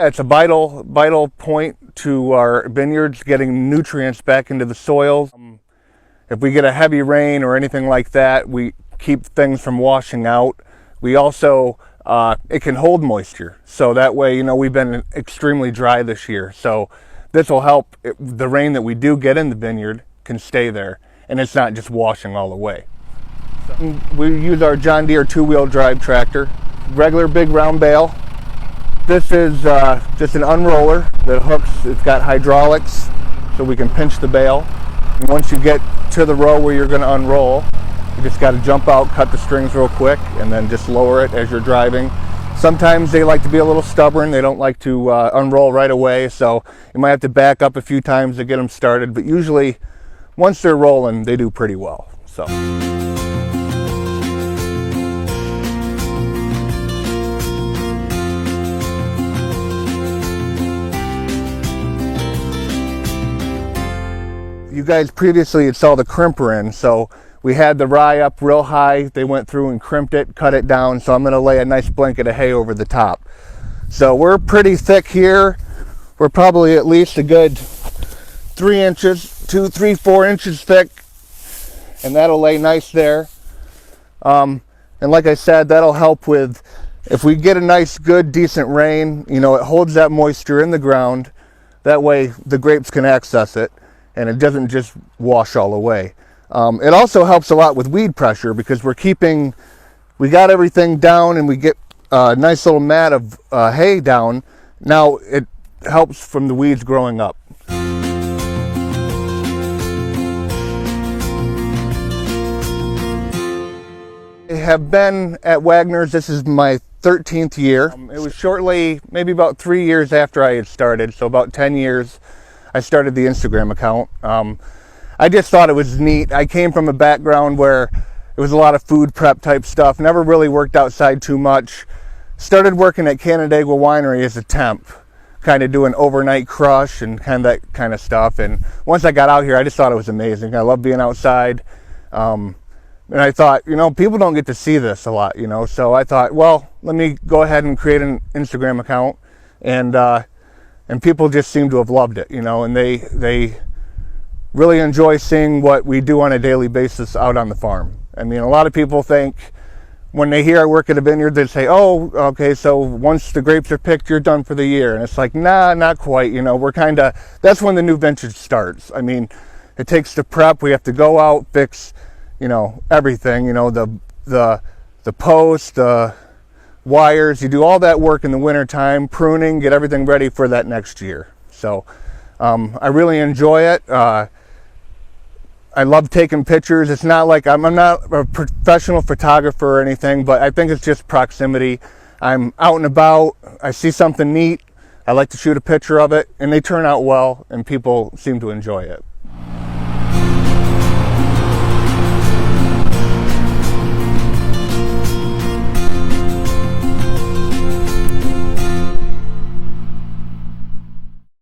It's a vital point to our vineyards, getting nutrients back into the soils. If we get a heavy rain or anything like that, we keep things from washing out. We also, it can hold moisture. So that way, we've been extremely dry this year. So this will help. The rain that we do get in the vineyard can stay there, and it's not just washing all away. So we use our John Deere 2-wheel drive tractor, regular big round bale. This is just an unroller that hooks. It's got hydraulics, so we can pinch the bale. And once you get to the row where you're going to unroll, you just got to jump out, cut the strings real quick, and then just lower it as you're driving. Sometimes they like to be a little stubborn. They don't like to unroll right away, so you might have to back up a few times to get them started. But usually, once they're rolling, they do pretty well. So. You guys previously had saw the crimper in, so we had the rye up real high. They went through and crimped it, cut it down, so I'm going to lay a nice blanket of hay over the top. So we're pretty thick here. We're probably at least a good 3 inches, 2, 3, 4 inches thick, and that'll lay nice there. And like I said, that'll help with, if we get a nice, good, decent rain, it holds that moisture in the ground. That way the grapes can access it, and it doesn't just wash all away. It also helps a lot with weed pressure, because we got everything down and we get a nice little mat of hay down. Now it helps from the weeds growing up. I have been at Wagner's. This is my 13th year. It was shortly, maybe about 3 years after I had started, so about 10 years. I started the Instagram account. I just thought it was neat. I came from a background where it was a lot of food prep type stuff. Never really worked outside too much. Started working at Canandaigua Winery as a temp, kind of doing overnight crush and that kind of stuff. And once I got out here, I just thought it was amazing. I love being outside. And I thought, people don't get to see this a lot, So I thought, well, let me go ahead and create an Instagram account. And people just seem to have loved it, and they really enjoy seeing what we do on a daily basis out on the farm. I mean, a lot of people think when they hear I work at a vineyard, they say, oh, okay, so once the grapes are picked, you're done for the year. And it's like, nah, not quite. That's when the new vintage starts. I mean, it takes the prep. We have to go out, fix, everything, the posts, the wires. You do all that work in the winter time, pruning, get everything ready for that next year. So I really enjoy it. I love taking pictures. It's not like I'm not a professional photographer or anything, but I think it's just proximity. I'm out and about, I see something neat, I like to shoot a picture of it, and they turn out well, and people seem to enjoy it.